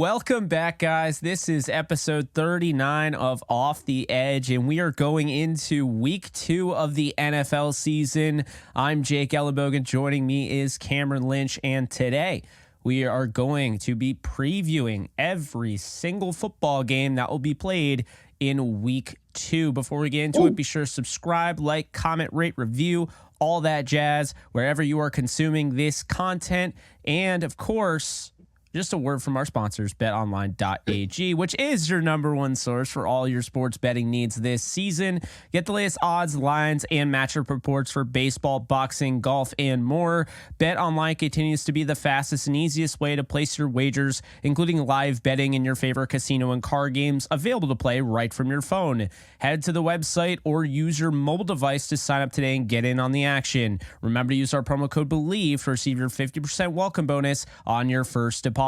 Welcome back, guys. This is episode 39 of Off the Edge, and we are going into week 2 of the NFL season. I'm Jake Ellenbogen. Joining me is Cameron Lynch, and today we are going to be previewing every single football game that will be played in week 2. Before we get into it, be sure to subscribe, like, comment, rate, review, all that jazz, wherever you are consuming this content. And of course, just a word from our sponsors, betonline.ag, which is your number one source for all your sports betting needs this season. Get the latest odds, lines, and matchup reports for baseball, boxing, golf, and more. BetOnline continues to be the fastest and easiest way to place your wagers, including live betting in your favorite casino and card games, available to play right from your phone. Head to the website or use your mobile device to sign up today and get in on the action. Remember to use our promo code Bleav to receive your 50% welcome bonus on your first deposit.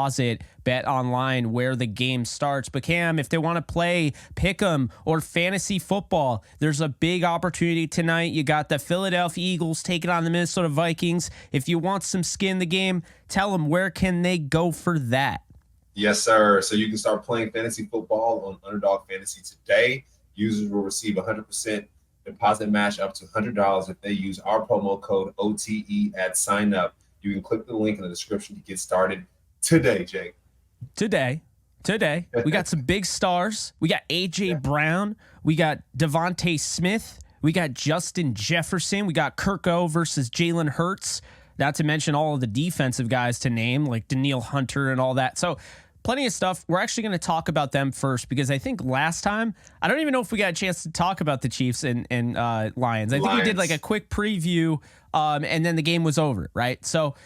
Bet online where the game starts. But Cam, if they want to play pick'em or fantasy football, there's a big opportunity tonight. You got the Philadelphia Eagles taking on the Minnesota Vikings. If you want some skin in the game, tell them where can they go for that. Yes, sir. So you can start playing fantasy football on Underdog Fantasy today. Users will receive 100% deposit match up to $100 if they use our promo code OTE at sign up. You can click the link in the description to get started today, Jake. Today. We got some big stars. We got A.J. Brown. We got Devontae Smith. We got Justin Jefferson. We got Kirko versus Jalen Hurts. Not to mention all of the defensive guys to name, like Danielle Hunter and all that. So plenty of stuff. We're actually going to talk about them first because I think last time, I don't even know if we got a chance to talk about the Chiefs and Lions. I think we did like a quick preview and then the game was over, right? So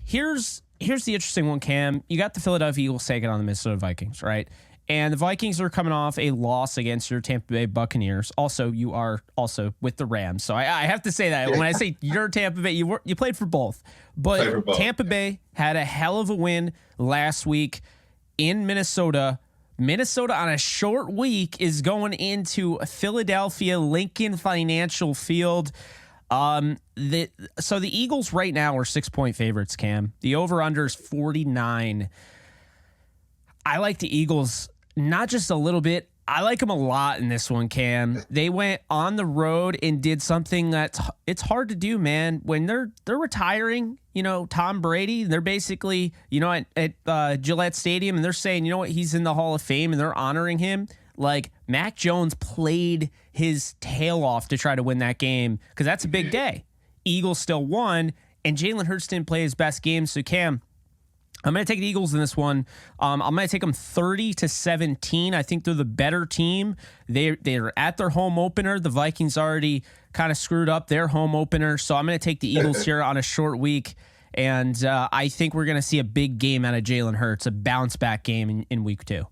here's the interesting one, Cam. You got the Philadelphia Eagles taking on the Minnesota Vikings, right? And the Vikings are coming off a loss against your Tampa Bay Buccaneers. Also, you are also with the Rams. So I have to say that when I say you're Tampa Bay, you played for both. But Tampa Bay had a hell of a win last week in Minnesota. Minnesota on a short week is going into Philadelphia Lincoln Financial Field. So the Eagles right now are 6-point favorites, Cam. The over-under is 49. I like the Eagles not just a little bit. I like them a lot in this one, Cam. They went on the road and did something it's hard to do, man. When they're retiring, Tom Brady, they're basically, at Gillette Stadium, and they're saying, you know what, he's in the Hall of Fame, and they're honoring him. Like, Mac Jones played his tail off to try to win that game because that's a big day. Eagles still won, and Jalen Hurts didn't play his best game. So, Cam, I'm going to take the Eagles in this one. I'm going to take them 30-17. I think they're the better team. They're at their home opener. The Vikings already kind of screwed up their home opener. So I'm going to take the Eagles here on a short week. And I think we're going to see a big game out of Jalen Hurts, a bounce-back game in week 2.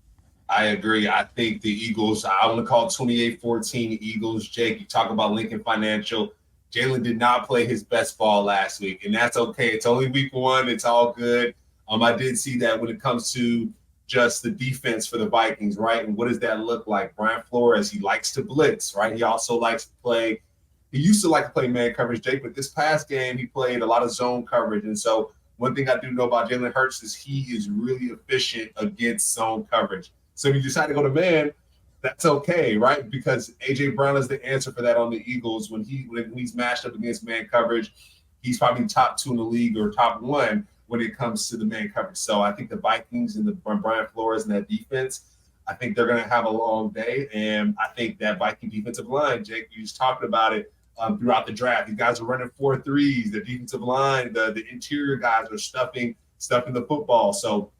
I agree. I think the Eagles, I want to call 28-14 Eagles. Jake, you talk about Lincoln Financial. Jalen did not play his best ball last week, and that's okay. It's only week 1. It's all good. I did see that when it comes to just the defense for the Vikings, right? And what does that look like? Brian Flores, he likes to blitz, right? He also likes to play – he used to like to play man coverage, Jake, but this past game he played a lot of zone coverage. And so one thing I do know about Jalen Hurts is he is really efficient against zone coverage. So if you decide to go to man, that's okay, right? Because A.J. Brown is the answer for that on the Eagles. When he's matched up against man coverage, he's probably top 2 in the league or top 1 when it comes to the man coverage. So I think the Vikings and the Brian Flores and that defense, I think they're going to have a long day. And I think that Viking defensive line, Jake, you just talked about it throughout the draft. These guys are running 4-3s. The defensive line, the interior guys are stuffing the football. So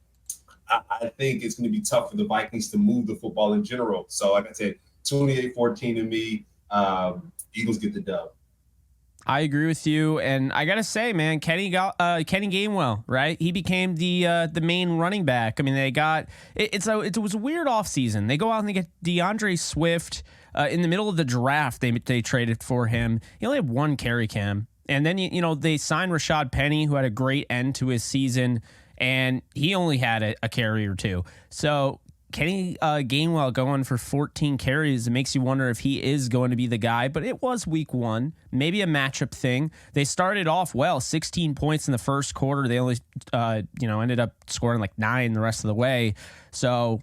I think it's going to be tough for the Vikings to move the football in general. So like I said, 28-14 to me, Eagles get the dub. I agree with you, and I gotta say, man, Kenny Gainwell, right? He became the main running back. I mean, they got it was a weird offseason. They go out and they get DeAndre Swift in the middle of the draft. They traded for him. He only had 1 carry, Cam, and then they signed Rashad Penny, who had a great end to his season, and he only had a carry or 2. So Kenny Gainwell going for 14 carries. It makes you wonder if he is going to be the guy, but it was week 1, maybe a matchup thing. They started off well, 16 points in the first quarter. They only, ended up scoring like 9 the rest of the way. So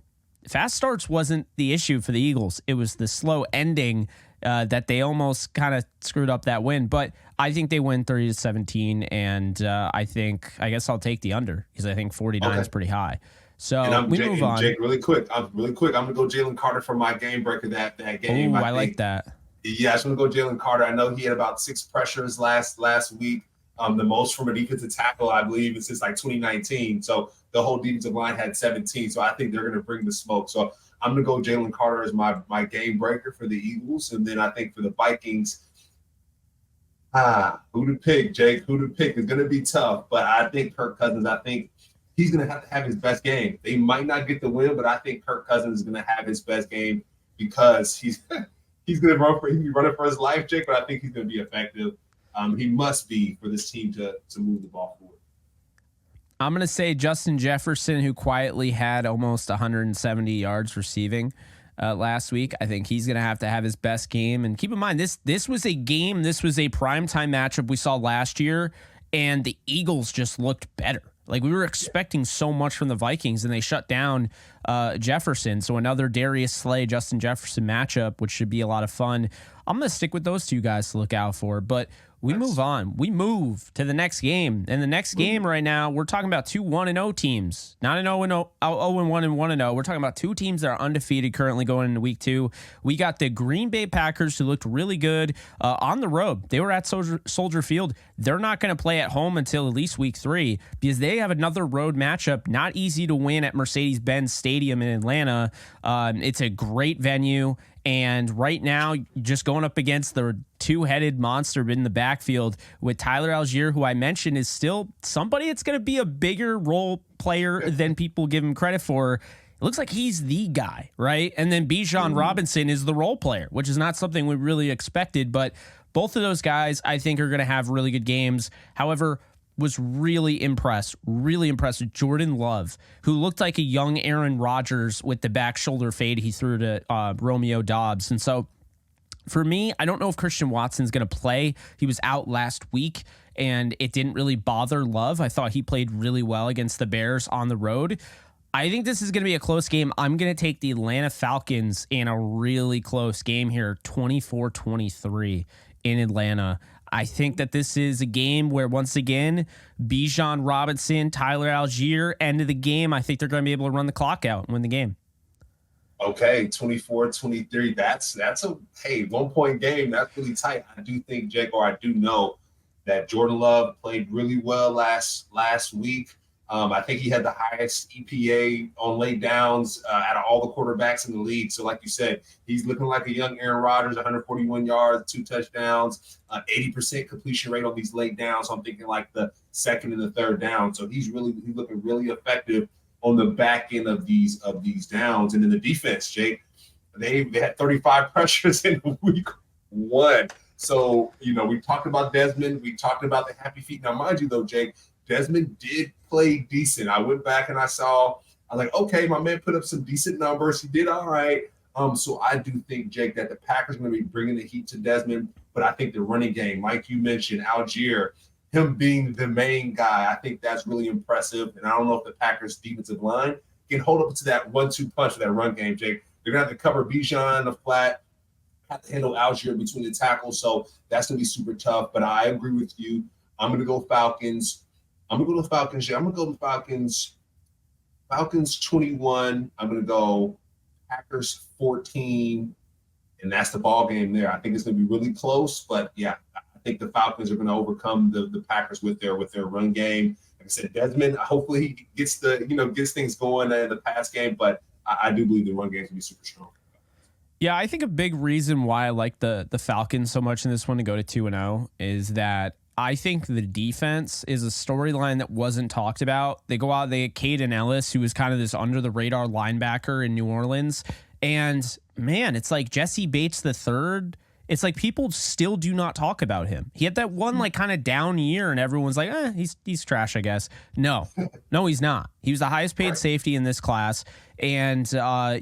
fast starts wasn't the issue for the Eagles. It was the slow ending that they almost kind of screwed up that win. But I think they win 30-17, and I guess I'll take the under because I think 49 is pretty high. So we move on. Jake, really quick. I'm going to go Jalen Carter for my game breaker that game. Ooh, I like that. Yeah, I just want to go Jalen Carter. I know he had about 6 pressures last week, the most from a defensive tackle, I believe, since like 2019. So the whole defensive line had 17. So I think they're going to bring the smoke. So I'm going to go Jalen Carter as my game breaker for the Eagles. And then I think for the Vikings, who to pick, Jake? Who to pick is going to be tough. But I think Kirk Cousins, he's going to have his best game. They might not get the win, but I think Kirk Cousins is going to have his best game because he's going to running for his life, Jake, but I think he's going to be effective. He must be for this team to move the ball forward. I'm going to say Justin Jefferson, who quietly had almost 170 yards receiving last week. I think he's going to have his best game. And keep in mind, this was a game, this was a primetime matchup we saw last year, and the Eagles just looked better. Like, we were expecting so much from the Vikings, and they shut down Jefferson. So another Darius Slay, Justin Jefferson matchup, which should be a lot of fun. I'm going to stick with those two guys to look out for. But we move on. We move to the next game. And the next game right now, we're talking about 2 1-0 teams. Not an 0-1 and 1-0. We're talking about 2 teams that are undefeated currently going into week 2. We got the Green Bay Packers, who looked really good on the road. They were at Soldier Field. They're not going to play at home until at least week 3 because they have another road matchup. Not easy to win at Mercedes-Benz Stadium in Atlanta. It's a great venue. And right now, just going up against the 2-headed monster in the backfield with Tyler Algier, who I mentioned is still somebody that's going to be a bigger role player than people give him credit for. It looks like he's the guy, right? And then Bijan Robinson is the role player, which is not something we really expected. But both of those guys, I think, are going to have really good games. However, was really impressed with Jordan Love, who looked like a young Aaron Rodgers with the back shoulder fade he threw to Romeo Doubs. And so for me, I don't know if Christian Watson's going to play. He was out last week, and it didn't really bother Love. I thought he played really well against the Bears on the road. I think this is going to be a close game. I'm going to take the Atlanta Falcons in a really close game here, 24-23 in Atlanta. I think that this is a game where, once again, Bijan Robinson, Tyler Algier, end of the game, I think they're going to be able to run the clock out and win the game. Okay, 24-23. That's a 1-point game. That's really tight. I do think, Jake, or I do know that Jordan Love played really well last week. I think he had the highest EPA on lay downs out of all the quarterbacks in the league. So like you said, he's looking like a young Aaron Rodgers, 141 yards, 2 touchdowns, 80% completion rate on these late downs. So I'm thinking like the second and the third down. So he's looking really effective on the back end of these downs. And then the defense, Jake, they had 35 pressures in week 1. So, we talked about Desmond. We talked about the happy feet. Now, mind you, though, Jake, Desmond did play decent. I went back and I was like, okay, my man put up some decent numbers. He did all right. So I do think, Jake, that the Packers are going to be bringing the heat to Desmond. But I think the running game, like you mentioned, Algier, him being the main guy, I think that's really impressive. And I don't know if the Packers defensive line can hold up to that 1-2 punch of that run game, Jake. They're going to have to cover Bijan in the flat, have to handle Algier between the tackles. So that's going to be super tough. But I agree with you. I'm going to go Falcons. I'm going to go to Falcons. I'm going to go to Falcons. Falcons 21. I'm going to go Packers 14. And that's the ball game there. I think it's going to be really close. But, yeah, I think the Falcons are going to overcome the Packers with their run game. Like I said, Desmond, hopefully he gets gets things going in the pass game. But I do believe the run game is going to be super strong. Yeah, I think a big reason why I like the Falcons so much in this one to go to 2-0 is that I think the defense is a storyline that wasn't talked about. They go out, they get Caden Ellis, who was kind of this under-the-radar linebacker in New Orleans. And, man, it's like Jesse Bates III it's like people still do not talk about him. He had that one like kind of down year and everyone's like, he's trash, I guess. No, he's not. He was the highest paid safety in this class. And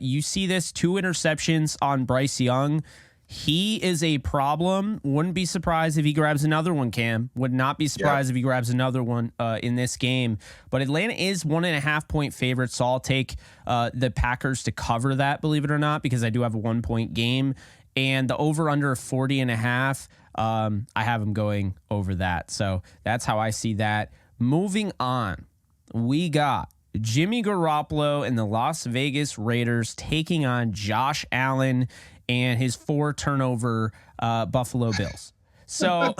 you see this 2 interceptions on Bryce Young. He is a problem. Wouldn't be surprised if he grabs another one, Cam. Would not be surprised if he grabs another one in this game. But Atlanta is 1.5-point favorite, so I'll take the Packers to cover that, believe it or not, because I do have a 1-point game. And the over-under of 40.5, I have them going over that. So that's how I see that. Moving on, we got Jimmy Garoppolo and the Las Vegas Raiders taking on Josh Allen and his 4-turnover Buffalo Bills. So,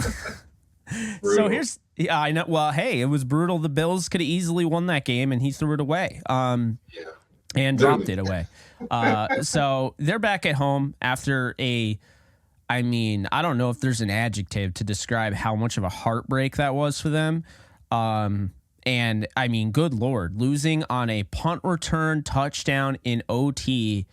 I know. Well, hey, it was brutal. The Bills could have easily won that game, and he threw it away. And dropped it away. So they're back at home after I don't know if there's an adjective to describe how much of a heartbreak that was for them. And I mean, good Lord, losing on a punt return touchdown in OT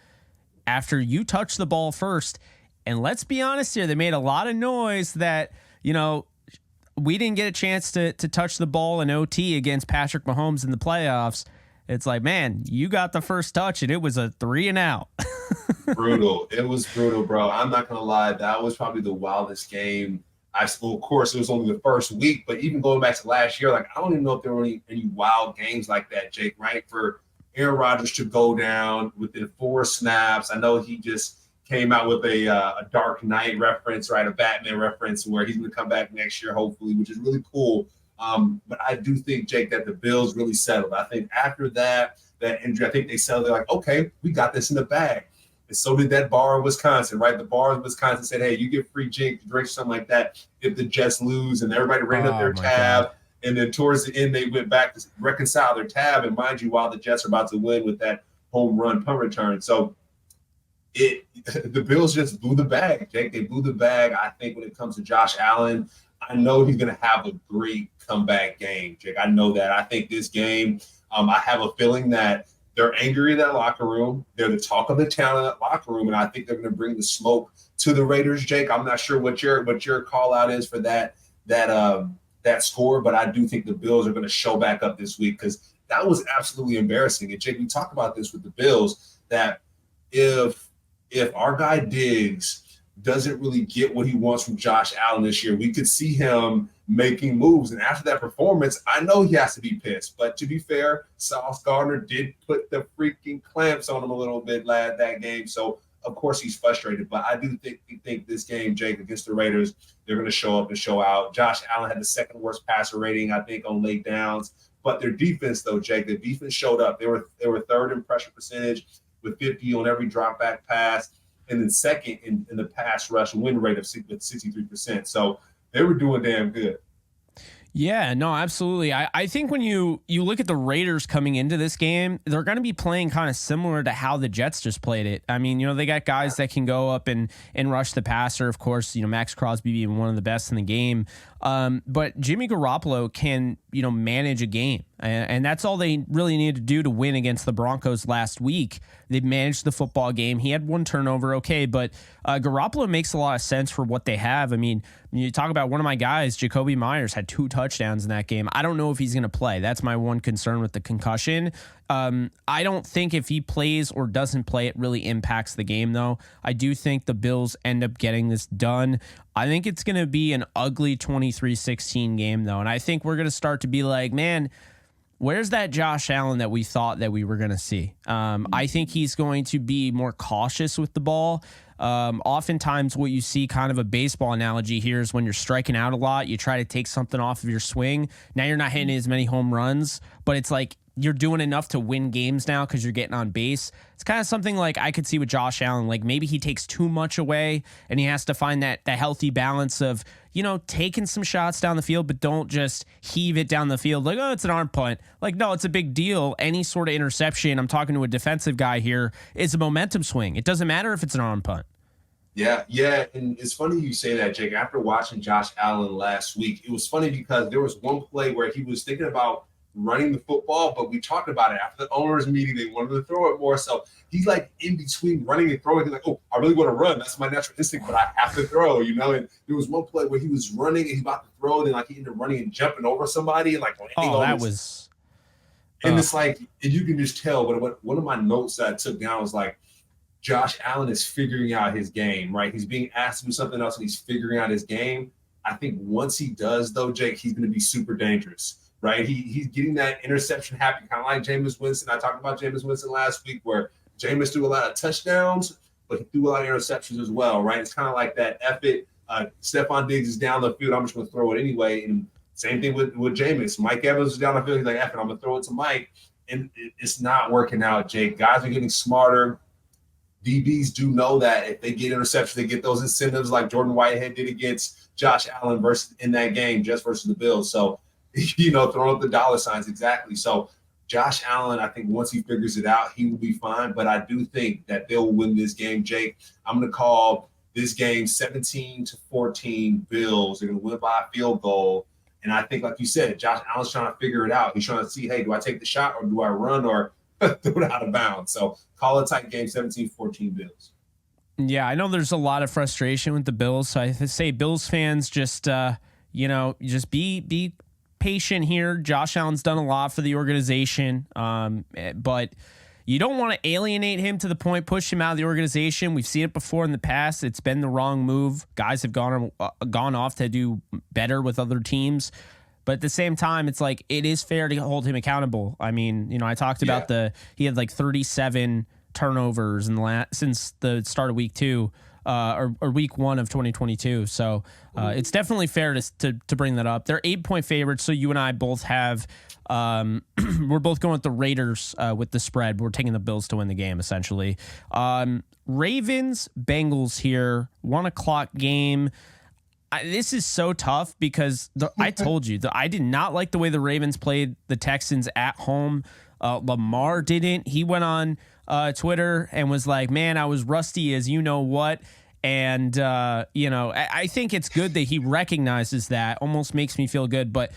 after you touch the ball first. And let's be honest here, they made a lot of noise that, we didn't get a chance to touch the ball in OT against Patrick Mahomes in the playoffs. It's like, man, you got the first touch and it was a 3-and-out. Brutal. It was brutal, bro. I'm not going to lie. That was probably the wildest game. Of course, it was only the first week, but even going back to last year, I don't even know if there were any wild games like that, Jake, right? For Aaron Rodgers to go down within 4 snaps. I know he just came out with a Dark Knight reference, right? A Batman reference where he's going to come back next year, hopefully, which is really cool. But I do think, Jake, that the Bills really settled. I think after that injury, I think they settled. They're like, okay, we got this in the bag. And so did that bar in Wisconsin, right? The bar in Wisconsin said, hey, you get free drinks, something like that if the Jets lose. And everybody ran up their tab. God. And then towards the end, they went back to reconcile their tab. And mind you, while the Jets are about to win with that home run punt return. So the Bills just blew the bag, Jake. They blew the bag. I think when it comes to Josh Allen, I know he's going to have a great comeback game, Jake. I know that. I think this game, I have a feeling that they're angry in that locker room. They're the talk of the town in that locker room, and I think they're going to bring the smoke to the Raiders, Jake. I'm not sure what your call out is for that score, but I do think the Bills are going to show back up this week because that was absolutely embarrassing. And Jake, we talk about this with the Bills that if our guy Diggs doesn't really get what he wants from Josh Allen this year, we could see him making moves. And after that performance, I know he has to be pissed. But to be fair, Sauce Gardner did put the freaking clamps on him a little bit that game. So, of course, he's frustrated. But I do think this game, Jake, against the Raiders, they're going to show up and show out. Josh Allen had the second worst passer rating, I think, on late downs. But their defense, though, Jake, their defense showed up. They were third in pressure percentage with 50 on every drop back pass. And then second in the pass rush win rate of 63%. So they were doing damn good. Yeah, no, absolutely. I think when you look at the Raiders coming into this game, they're going to be playing kind of similar to how the Jets just played it. I mean, they got guys that can go up and rush the passer. Of course, Max Crosby being one of the best in the game. But Jimmy Garoppolo can, manage a game. And that's all they really needed to do to win against the Broncos last week. They managed the football game. He had one turnover, okay, but Garoppolo makes a lot of sense for what they have. I mean, you talk about one of my guys, Jacoby Myers, had 2 touchdowns in that game. I don't know if he's going to play. That's my one concern with the concussion. I don't think if he plays or doesn't play, it really impacts the game, though. I do think the Bills end up getting this done. I think it's going to be an ugly 23-16 game, though, and I think we're going to start to be like, man, where's that Josh Allen that we thought that we were going to see? I think he's going to be more cautious with the ball. Oftentimes what you see, kind of a baseball analogy here, is when you're striking out a lot, you try to take something off of your swing. Now you're not hitting as many home runs, but it's like you're doing enough to win games now because you're getting on base. It's kind of something like I could see with Josh Allen. Like maybe he takes too much away and he has to find that healthy balance of, taking some shots down the field, but don't just heave it down the field like, oh, it's an arm punt. Like, no, it's a big deal. Any sort of interception, I'm talking to a defensive guy here, is a momentum swing. It doesn't matter if it's an arm punt. Yeah. And it's funny you say that, Jake. After watching Josh Allen last week, it was funny because there was one play where he was thinking about running the football, but we talked about it after the owners meeting. They wanted to throw it more. So he's like in between running and throwing. He's like, oh, I really want to run. That's my natural instinct, but I have to throw, And there was one play where he was running and he's about to throw, and like he ended up running and jumping over somebody and like landing on his. And it's like, and you can just tell. But one of my notes that I took down was like, Josh Allen is figuring out his game, right? He's being asked to do something else, and he's figuring out his game. I think once he does, though, Jake, he's going to be super dangerous, right? He's getting that interception happy, kind of like Jameis Winston. I talked about Jameis Winston last week, where Jameis threw a lot of touchdowns, but he threw a lot of interceptions as well, right? It's kind of like that epic, Stephon Diggs is down the field, I'm just going to throw it anyway. And same thing with Jameis. Mike Evans is down the field, he's like, F it, I'm going to throw it to Mike. And it's not working out, Jake. Guys are getting smarter. DBs do know that if they get interceptions, they get those incentives like Jordan Whitehead did against Josh Allen versus in that game, just versus the Bills. So, throwing up the dollar signs, exactly. So Josh Allen, I think once he figures it out, he will be fine. But I do think that they'll win this game, Jake. I'm going to call this game 17-14 Bills. They're going to win by a field goal. And I think, like you said, Josh Allen's trying to figure it out. He's trying to see, hey, do I take the shot or do I run or throw it out of bounds? So call it tight game, 17-14 Bills. Yeah, I know there's a lot of frustration with the Bills. So I say Bills fans just, just be patient here. Josh Allen's done a lot for the organization, but you don't want to alienate him to the point, push him out of the organization. We've seen it before in the past. It's been the wrong move. Guys have gone off to do better with other teams. But at the same time, it's like it is fair to hold him accountable. I mean, I talked about he had like 37 turnovers since the start of week 2 or week 1 of 2022. So it's definitely fair to bring that up. They're 8-point favorites. So you and I both have we're both going with the Raiders with the spread. We're taking the Bills to win the game, essentially. Ravens, Bengals here, 1:00 game. This is so tough because I told you that I did not like the way the Ravens played the Texans at home. Lamar didn't. He went on Twitter and was like, man, I was rusty as you know what. And, I think it's good that he recognizes that. Almost makes me feel good. But,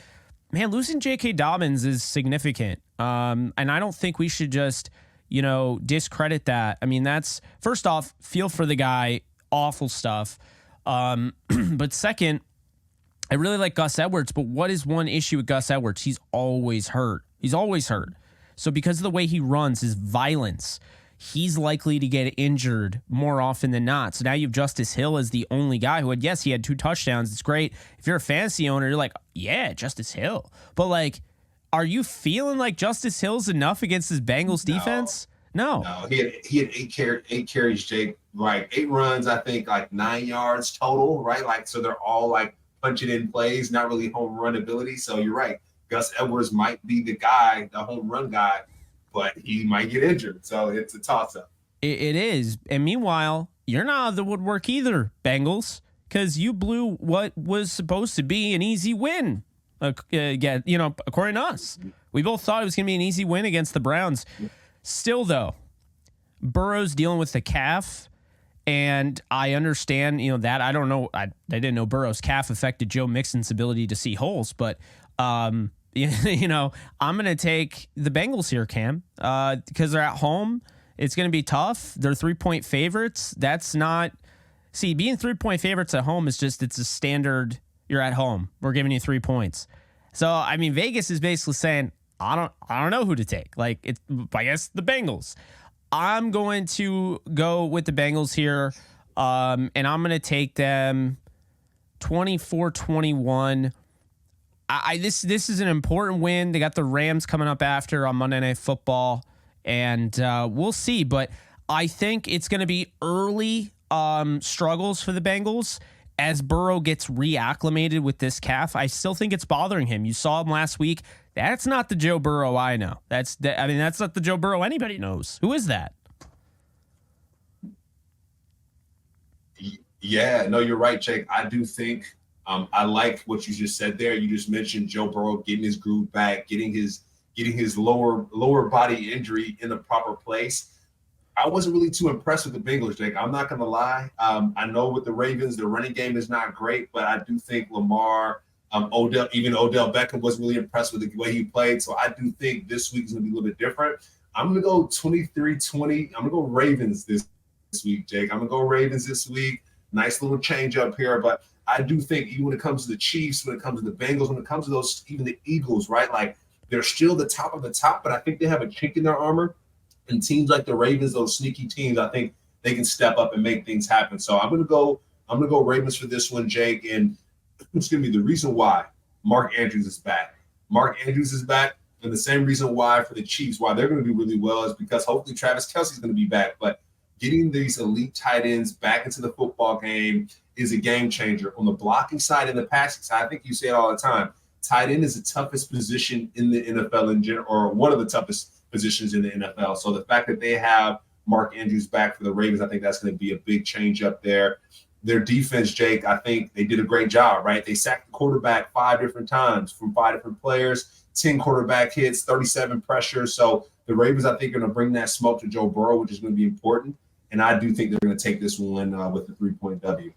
man, losing J.K. Dobbins is significant. And I don't think we should just, discredit that. I mean, that's, first off, feel for the guy, awful stuff. But second, I really like Gus Edwards, but what is one issue with Gus Edwards? He's always hurt. So because of the way he runs, his violence, he's likely to get injured more often than not. So now you have Justice Hill as the only guy who he had 2 touchdowns. It's great. If you're a fantasy owner, you're like, yeah, Justice Hill. But like, are you feeling like Justice Hill's enough against this Bengals defense? No, he had 8 carries, Jake. Like 8 runs, I think, like 9 yards total, right? Like, so they're all like punching in plays, not really home run ability. So you're right. Gus Edwards might be the guy, the home run guy, but he might get injured. So it's a toss up. It is. And meanwhile, you're not out of the woodwork either, Bengals, because you blew what was supposed to be an easy win. According to us, we both thought it was going to be an easy win against the Browns. Still, though, Burrow's dealing with the calf, and I understand, that. I don't know. I didn't know Burrow's calf affected Joe Mixon's ability to see holes, but, I'm going to take the Bengals here, Cam, because they're at home. It's going to be tough. They're 3-point favorites. That's not – see, being 3-point favorites at home is just – it's a standard – you're at home. We're giving you 3 points. So, I mean, Vegas is basically saying – I don't know who to take. Like, I guess the Bengals. I'm going to go with the Bengals here, and I'm going to take them 24-21. This is an important win. They got the Rams coming up after on Monday Night Football, and we'll see. But I think it's going to be early struggles for the Bengals as Burrow gets reacclimated with this calf. I still think it's bothering him. You saw him last week. That's not the Joe Burrow I know. That's not the Joe Burrow anybody knows. Who is that? Yeah, no, you're right, Jake. I do think I like what you just said there. You just mentioned Joe Burrow getting his groove back, getting his lower body injury in the proper place. I wasn't really too impressed with the Bengals, Jake. I'm not going to lie. I know with the Ravens, the running game is not great, but I do think Lamar Odell Beckham was really impressed with the way he played. So I do think this week is going to be a little bit different. I'm going to go 23-20. I'm going to go Ravens this week, Jake. I'm going to go Ravens this week. Nice little change up here. But I do think even when it comes to the Chiefs, when it comes to the Bengals, when it comes to those, even the Eagles, right? Like, they're still the top of the top, but I think they have a chink in their armor. And teams like the Ravens, those sneaky teams, I think they can step up and make things happen. So I'm going to go Ravens for this one, Jake. And it's going to be the reason why Mark Andrews is back. Mark Andrews is back. And the same reason why for the Chiefs, why they're going to do really well is because hopefully Travis Kelce's going to be back. But getting these elite tight ends back into the football game is a game changer. On the blocking side and the passing side, I think you say it all the time, tight end is the toughest position in the NFL in general, or one of the toughest positions in the NFL. So the fact that they have Mark Andrews back for the Ravens, I think that's going to be a big change up there. Their defense, Jake, I think they did a great job, right? They sacked the quarterback 5 different times from 5 different players, 10 quarterback hits, 37 pressures. So the Ravens, I think, are going to bring that smoke to Joe Burrow, which is going to be important. And I do think they're going to take this one with a 3-point W.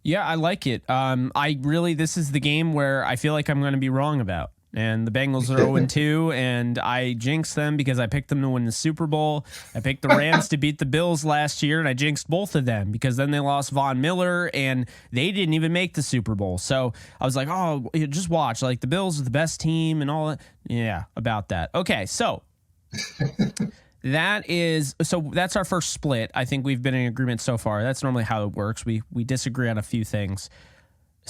Yeah, I like it. This is the game where I feel like I'm going to be wrong about. And the Bengals are 0-2, and I jinxed them because I picked them to win the Super Bowl. I picked the Rams to beat the Bills last year, and I jinxed both of them because then they lost Von Miller, and they didn't even make the Super Bowl. So I was like, oh, just watch. Like, the Bills are the best team and all that. Yeah, about that. Okay, so that's our first split. I think we've been in agreement so far. That's normally how it works. We disagree on a few things.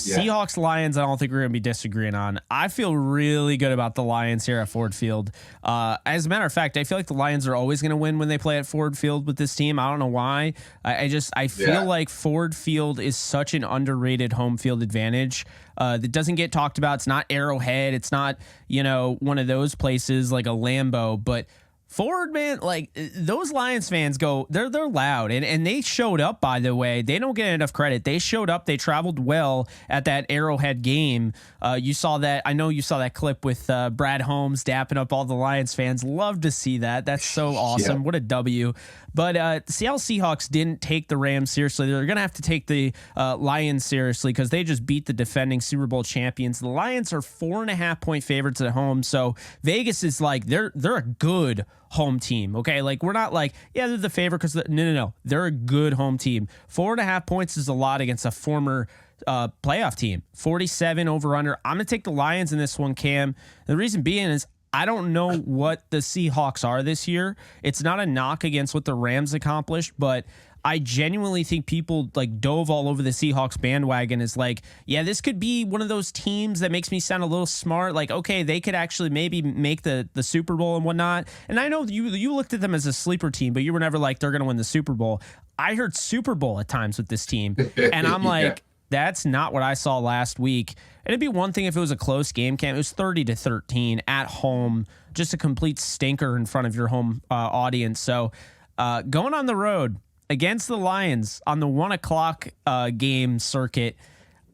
Yeah. Seahawks, Lions, I don't think we're going to be disagreeing on. I feel really good about the Lions here at Ford Field. As a matter of fact, I feel like the Lions are always going to win when they play at Ford Field with this team. I don't know why. I feel like Ford Field is such an underrated home field advantage that doesn't get talked about. It's not Arrowhead. It's not, one of those places like a Lambeau, but Ford, man, like those Lions fans they're loud and they showed up, by the way. They don't get enough credit. They showed up. They traveled well at that Arrowhead game. You saw that. I know you saw that clip with Brad Holmes dapping up all the Lions fans. Love to see that. That's so awesome. Yeah. What a W. But the Seattle Seahawks didn't take the Rams seriously. They're going to have to take the Lions seriously because they just beat the defending Super Bowl champions. The Lions are 4.5-point favorites at home. So Vegas is like, they're a good home team. Okay. Like, we're not like, yeah, they're the favorite because no. They're a good home team. 4.5 points is a lot against a former playoff team. 47 over under. I'm going to take the Lions in this one, Cam. The reason being is I don't know what the Seahawks are this year. It's not a knock against what the Rams accomplished, but I genuinely think people like dove all over the Seahawks bandwagon is like, yeah, this could be one of those teams that makes me sound a little smart. Like, okay, they could actually maybe make the Super Bowl and whatnot. And I know you looked at them as a sleeper team, but you were never like, they're going to win the Super Bowl. I heard Super Bowl at times with this team. And I'm like, that's not what I saw last week. It'd be one thing if it was a close game, Cam. It was 30-13 at home, just a complete stinker in front of your home audience. So going on the road against the Lions on the 1:00 game circuit,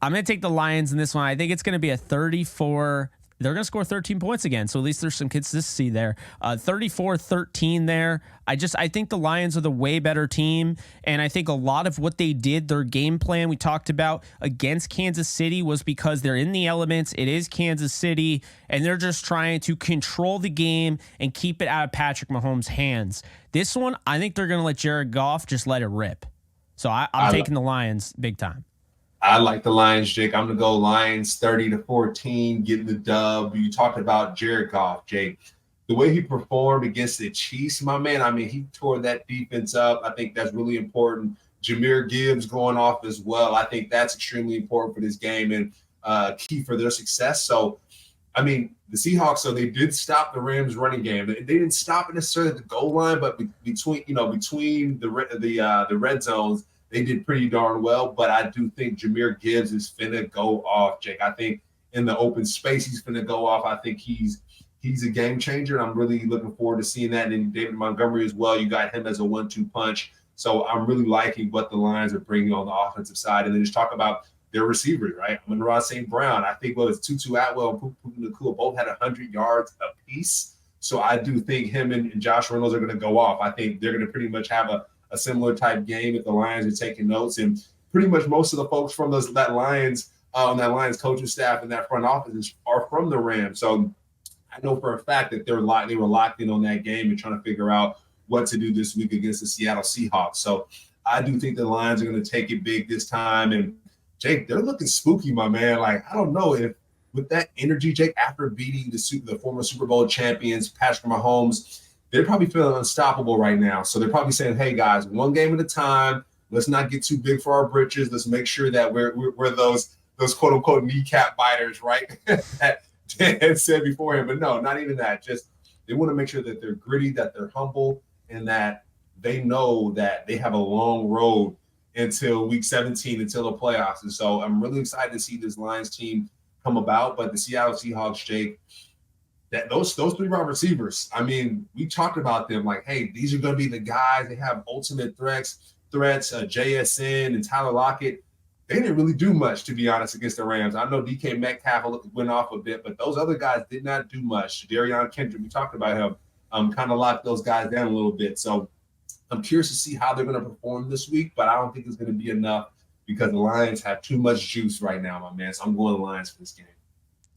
I'm going to take the Lions in this one. I think it's going to be a 34. They're going to score 13 points again, so at least there's some consistency there. 34-13 there. I think the Lions are the way better team, and I think a lot of what they did, their game plan we talked about against Kansas City was because they're in the elements. It is Kansas City, and they're just trying to control the game and keep it out of Patrick Mahomes' hands. This one, I think they're going to let Jared Goff just let it rip. So I'm taking the Lions big time. I like the Lions, Jake. I'm going to go Lions 30-14, getting the dub. You talked about Jared Goff, Jake. The way he performed against the Chiefs, my man, I mean, he tore that defense up. I think that's really important. Jahmyr Gibbs going off as well. I think that's extremely important for this game and key for their success. So, I mean, the Seahawks, so they did stop the Rams running game. They didn't stop it necessarily at the goal line, but between the red zones, they did pretty darn well, but I do think Jahmyr Gibbs is finna go off, Jake. I think in the open space, he's finna go off. I think he's a game changer, and I'm really looking forward to seeing that. And then David Montgomery as well. You got him as a 1-2 punch. So I'm really liking what the Lions are bringing on the offensive side. And then just talk about their receivers, right? Amon-Ra St. Brown. I think Tutu Atwell and Puka Nacua both had 100 yards apiece. So I do think him and Josh Reynolds are going to go off. I think they're going to pretty much have a similar type game if the Lions are taking notes. And pretty much most of the folks from that Lions on that Lions coaching staff and that front office are from the Rams. So I know for a fact that they were locked in on that game and trying to figure out what to do this week against the Seattle Seahawks. So I do think the Lions are going to take it big this time. And Jake, they're looking spooky, my man. Like, I don't know if with that energy, Jake, after beating the former Super Bowl champions, Patrick Mahomes, they're probably feeling unstoppable right now. So they're probably saying, hey, guys, one game at a time. Let's not get too big for our britches. Let's make sure that we're those quote-unquote kneecap biters, right? That Dan said beforehand. But no, not even that. Just they want to make sure that they're gritty, that they're humble, and that they know that they have a long road until week 17, until the playoffs. And so I'm really excited to see this Lions team come about. But the Seattle Seahawks, Jake, that those three wide receivers, I mean, we talked about them like, hey, these are going to be the guys. They have ultimate threats, JSN and Tyler Lockett. They didn't really do much, to be honest, against the Rams. I know DK Metcalf went off a bit, but those other guys did not do much. Darion Kendrick, we talked about him, kind of locked those guys down a little bit. So I'm curious to see how they're going to perform this week, but I don't think it's going to be enough because the Lions have too much juice right now, my man. So I'm going to the Lions for this game.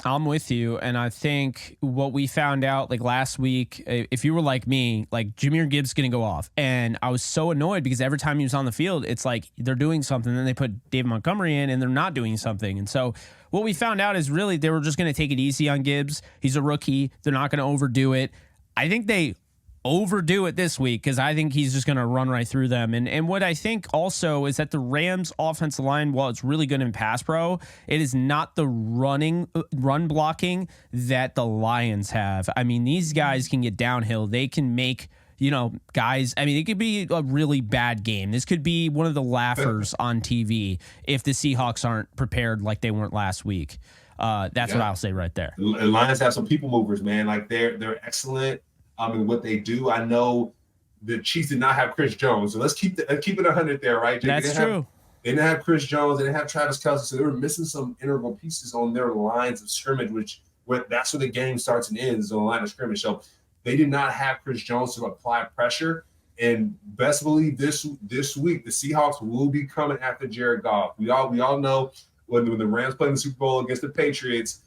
I'm with you, and I think what we found out like last week, if you were like me, like Jahmyr Gibbs going to go off, and I was so annoyed because every time he was on the field, it's like they're doing something, then they put David Montgomery in, and they're not doing something. And so what we found out is really they were just going to take it easy on Gibbs. He's a rookie. They're not going to overdo it. I think they overdo it this week because I think he's just going to run right through them. And what I think also is that the Rams offensive line, while it's really good in pass pro, it is not the run blocking that the Lions have. I mean, these guys can get downhill. They can make, guys, I mean, it could be a really bad game. This could be one of the laughers on TV if the Seahawks aren't prepared like they weren't last week. That's what I'll say right there. The Lions have some people movers, man. Like they're excellent. In what they do. I know the Chiefs did not have Chris Jones, so let's keep it 100 there, right? That's true. They didn't have Chris Jones. They didn't have Travis Kelce, so they were missing some integral pieces on their lines of scrimmage, that's where the game starts and ends, on the line of scrimmage. So they did not have Chris Jones to apply pressure. And best believe this week, the Seahawks will be coming after Jared Goff. We all know when the Rams played in the Super Bowl against the Patriots,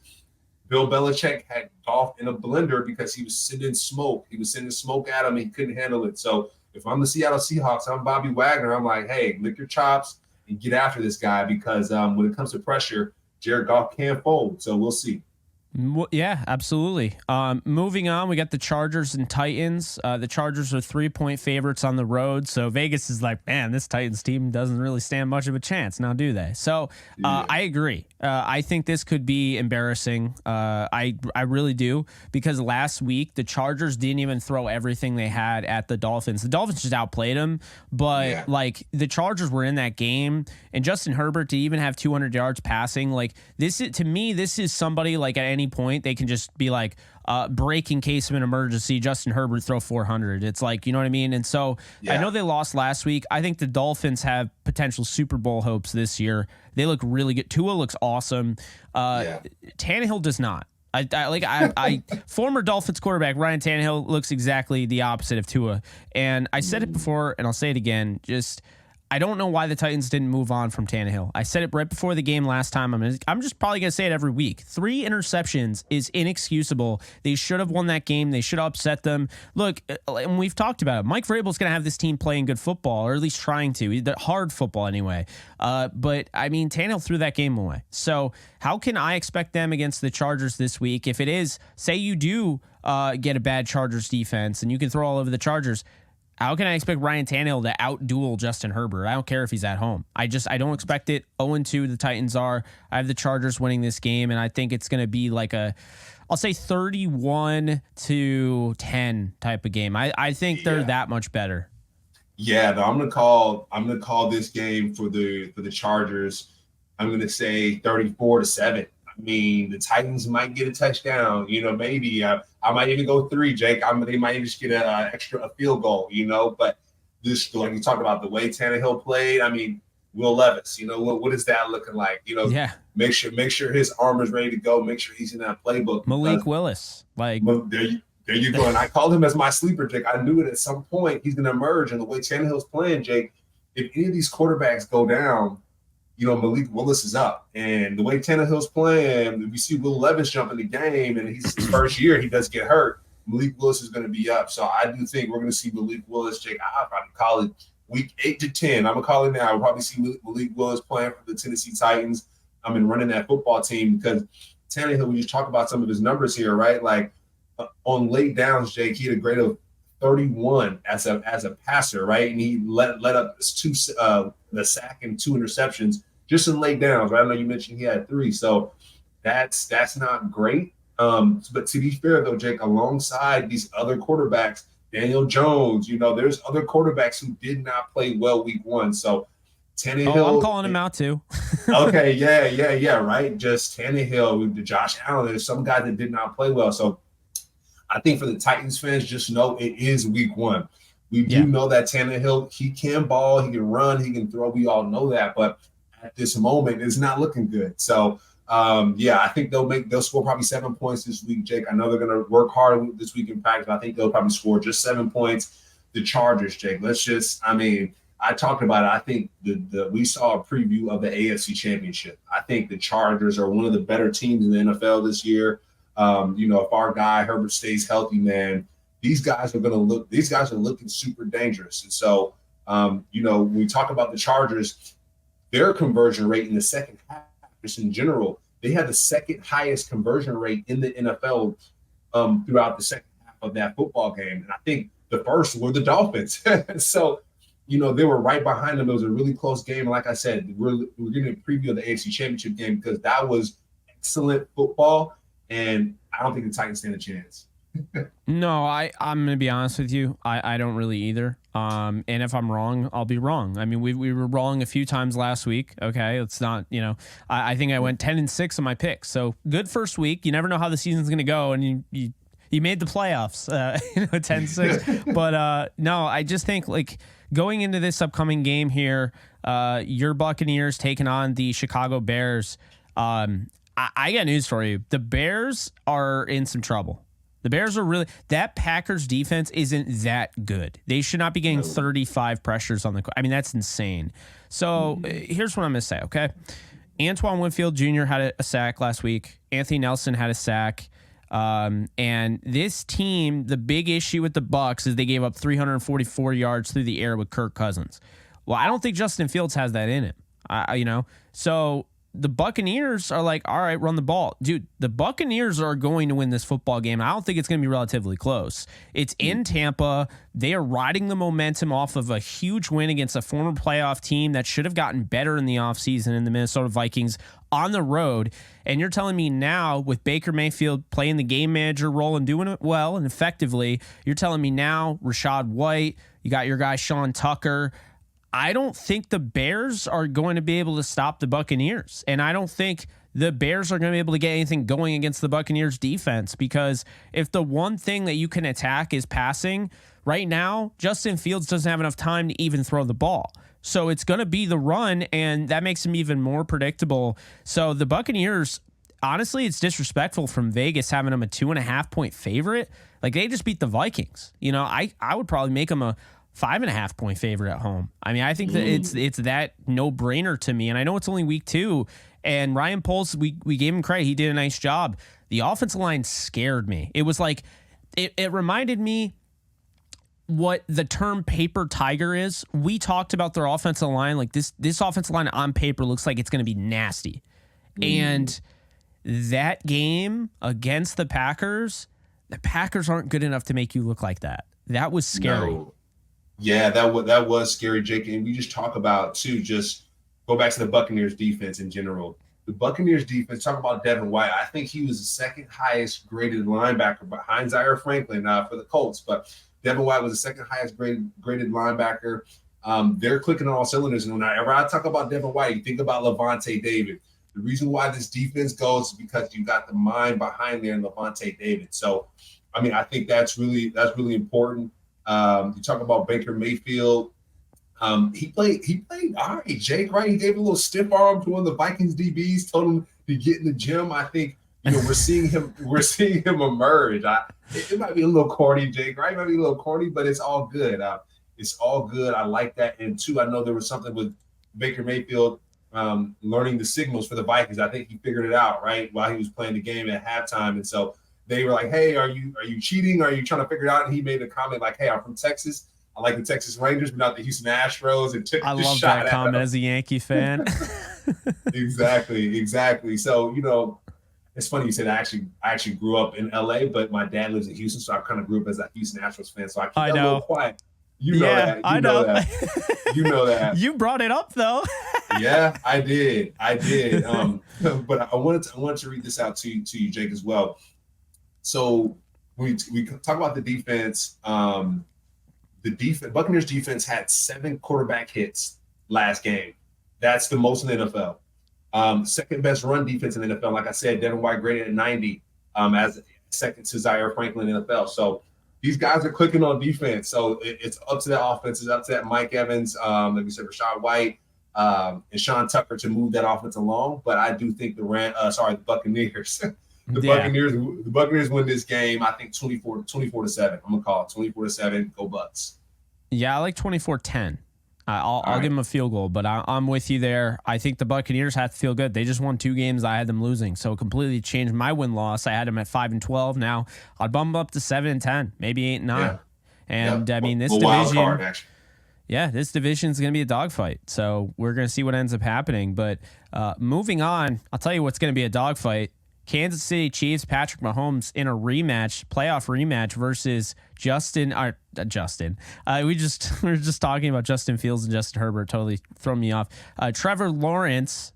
Bill Belichick had Goff in a blender because he was sending smoke. He was sending smoke at him and he couldn't handle it. So if I'm the Seattle Seahawks, I'm Bobby Wagner. I'm like, hey, lick your chops and get after this guy because when it comes to pressure, Jared Goff can't fold. So we'll see. Yeah, absolutely. Moving on, we got the Chargers and Titans. The Chargers are 3-point favorites on the road. So Vegas is like, man, this Titans team doesn't really stand much of a chance now, do they? So I agree. I think this could be embarrassing. I really do, because last week the Chargers didn't even throw everything they had at the Dolphins. The Dolphins just outplayed them, but like the Chargers were in that game, and Justin Herbert to even have 200 yards passing, like this is, to me, this is somebody like at any point they can just be like, break in case of an emergency, Justin Herbert throw 400. It's like, you know what I mean? And so I know they lost last week. I think the Dolphins have potential Super Bowl hopes this year. They look really good. Tua looks awesome. Tannehill does not. I former Dolphins quarterback Ryan Tannehill looks exactly the opposite of Tua. And I said it before and I'll say it again. I don't know why the Titans didn't move on from Tannehill. I said it right before the game last time. I'm just probably going to say it every week. 3 interceptions is inexcusable. They should have won that game. They should have upset them. Look, and we've talked about it. Mike Vrabel's going to have this team playing good football, or at least trying to. Hard football anyway. But, I mean, Tannehill threw that game away. So how can I expect them against the Chargers this week if it is, say you do get a bad Chargers defense and you can throw all over the Chargers, how can I expect Ryan Tannehill to out-duel Justin Herbert? I don't care if he's at home. I don't expect it. 0-2 the Titans are. I have the Chargers winning this game, and I think it's going to be like I'll say 31-10 type of game. I think they're that much better. Yeah, no, I'm gonna call this game for the Chargers. I'm gonna say 34-7. I mean, the Titans might get a touchdown, maybe. I might even go 3, Jake. They might even just get a field goal, But this, like you talked about, the way Tannehill played, I mean, Will Levis, what is that looking like? Make sure his arm is ready to go. Make sure he's in that playbook. Malik Willis, there you go. And I called him as my sleeper, Jake. I knew it at some point he's going to emerge. And the way Tannehill's playing, Jake, if any of these quarterbacks go down, Malik Willis is up. And the way Tannehill's playing, we see Will Levis jump in the game, and he's his first year, he does get hurt. Malik Willis is going to be up. So I do think we're going to see Malik Willis, Jake. I'll probably call it week 8 to 10. I'm going to call it now. We'll probably see Malik Willis playing for the Tennessee Titans. Running that football team, because Tannehill, when you talk about some of his numbers here, right? Like on late downs, Jake, he had a grade of 31 as a passer, right? And he let up the sack and 2 interceptions just in late downs, right? I know you mentioned he had 3, so that's not great. But to be fair though, Jake, alongside these other quarterbacks, Daniel Jones, there's other quarterbacks who did not play well week 1. So Tannehill, I'm calling him out too. Okay, yeah, right. Just Tannehill, Josh Allen. There's some guys that did not play well. So I think for the Titans fans, just know it is week 1. We do know that Tannehill, he can ball, he can run, he can throw. We all know that, but at this moment, it's not looking good. So I think they'll score probably 7 points this week, Jake. I know they're going to work hard this week in practice, but I think they'll probably score just 7 points. The Chargers, Jake. I talked about it. I think we saw a preview of the AFC Championship. I think the Chargers are one of the better teams in the NFL this year. If our guy Herbert stays healthy, man, these guys are looking super dangerous. And so, when we talk about the Chargers, their conversion rate in the second half, just in general, they had the second highest conversion rate in the NFL throughout the second half of that football game. And I think the first were the Dolphins. So, they were right behind them. It was a really close game. And like I said, we're getting a preview of the AFC Championship game because that was excellent football. And I don't think the Titans stand a chance. No, I'm going to be honest with you. I don't really either. And if I'm wrong, I'll be wrong. I mean, we were wrong a few times last week. Okay. It's not, I think I went 10-6 on my picks. So good first week. You never know how the season's going to go. And you made the playoffs, 10-6. But no, I just think going into this upcoming game here, your Buccaneers taking on the Chicago Bears. I got news for you. The Bears are in some trouble. The Bears are that Packers defense isn't that good. They should not be getting 35 pressures on that's insane. So here's what I'm going to say, okay? Antoine Winfield Jr. had a sack last week. Anthony Nelson had a sack. And this team, the big issue with the Bucs is they gave up 344 yards through the air with Kirk Cousins. Well, I don't think Justin Fields has that in him. So the Buccaneers are like, all right, run the ball. Dude, the Buccaneers are going to win this football game. I don't think it's going to be relatively close. It's in Tampa. They are riding the momentum off of a huge win against a former playoff team that should have gotten better in the offseason in the Minnesota Vikings on the road. And you're telling me now with Baker Mayfield playing the game manager role and doing it well and effectively, you're telling me now Rachaad White, you got your guy Sean Tucker. I don't think the Bears are going to be able to stop the Buccaneers. And I don't think the Bears are going to be able to get anything going against the Buccaneers defense, because if the one thing that you can attack is passing, right now, Justin Fields doesn't have enough time to even throw the ball. So it's going to be the run, and that makes him even more predictable. So the Buccaneers, honestly, it's disrespectful from Vegas having them a 2.5-point favorite. They just beat the Vikings. I would probably make them a 5.5-point favorite at home. I think that it's that no-brainer to me. And I know it's only week 2. And Ryan Poles, we gave him credit. He did a nice job. The offensive line scared me. It was like, it reminded me what the term paper tiger is. We talked about their offensive line. This offensive line on paper looks like it's going to be nasty. And that game against the Packers aren't good enough to make you look like that. That was scary. No. Yeah, that was scary, Jake. And we just talk about, too, just go back to the Buccaneers defense in general. The Buccaneers defense, talk about Devin White. I think he was the second highest graded linebacker behind Zaire Franklin for the Colts. But Devin White was the second highest graded linebacker. They're clicking on all cylinders. And whenever I talk about Devin White, you think about Levante David. The reason why this defense goes is because you got the mind behind there in Levante David. So, I think that's really important. You talk about Baker Mayfield. He played all right, Jake, right? He gave a little stiff arm to one of the Vikings DBs, told him to get in the gym. I think we're seeing him emerge. It might be a little corny, Jake, right? It might be a little corny, but it's all good. It's all good. I like that. And 2, I know there was something with Baker Mayfield learning the signals for the Vikings. I think he figured it out right while he was playing the game at halftime, and so they were like, "Hey, are you cheating? Are you trying to figure it out?" And he made a comment like, "Hey, I'm from Texas. I like the Texas Rangers, but not the Houston Astros." And took I the love shot that comment as a Yankee fan. Exactly. So it's funny you said I actually grew up in LA, but my dad lives in Houston, so I kind of grew up as a Houston Astros fan. So I keep that a little quiet. You know that. I know that. You know that. You brought it up though. Yeah, I did. But I wanted to read this out to you, Jake, as well. So we talk about the defense. Buccaneers defense had 7 quarterback hits last game. That's the most in the NFL. Second best run defense in the NFL. Like I said, Devin White graded at 90 as second to Zaire Franklin in the NFL. So these guys are clicking on defense. So it's up to that offense. It's up to that Mike Evans, like we said, Rashad White, and Sean Tucker to move that offense along. But I do think the Buccaneers. The Buccaneers win this game, I think 24-7. I'm gonna call it 24-7. Go Bucks. Yeah, I like 24-10. I'll give them a field goal, but I'm with you there. I think the Buccaneers have to feel good. They just won 2 games. I had them losing, so it completely changed my win-loss. I had them at 5-12. Now I'd bump them up to 7-10, maybe 8-9. Yeah. And I mean, this division. This division is going to be a dogfight. So we're going to see what ends up happening. But moving on, I'll tell you what's going to be a dogfight. Kansas City Chiefs, Patrick Mahomes in a playoff rematch versus Justin. We were just talking about Justin Fields and Justin Herbert, totally throwing me off. Trevor Lawrence,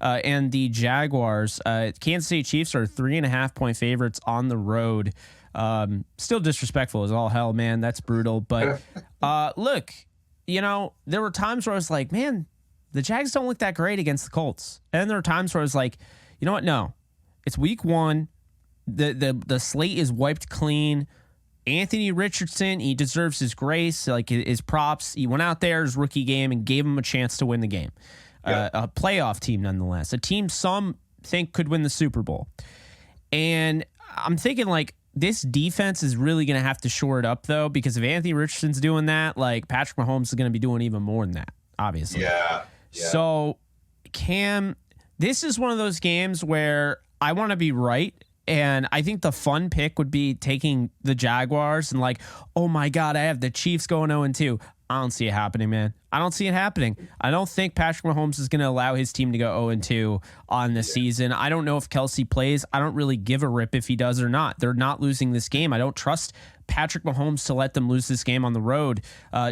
and the Jaguars. Kansas City Chiefs are 3.5-point favorites on the road. Still disrespectful as all hell, man. That's brutal. But look, there were times where I was like, man, the Jags don't look that great against the Colts. And there were times where I was like, you know what? No, it's week 1. The slate is wiped clean. Anthony Richardson, he deserves his grace, like his props. He went out there his rookie game and gave him a chance to win the game. A playoff team, nonetheless. A team some think could win the Super Bowl. And I'm thinking, like, this defense is really going to have to shore it up, though, because if Anthony Richardson's doing that, like, Patrick Mahomes is going to be doing even more than that, obviously. Yeah. So, Cam, this is one of those games where I want to be right, and I think the fun pick would be taking the Jaguars and like, oh my God, I have the Chiefs going 0-2. I don't see it happening, man. I don't see it happening. I don't think Patrick Mahomes is going to allow his team to go 0-2 on the season. I don't know if Kelsey plays. I don't really give a rip if he does or not. They're not losing this game. I don't trust Patrick Mahomes to let them lose this game on the road.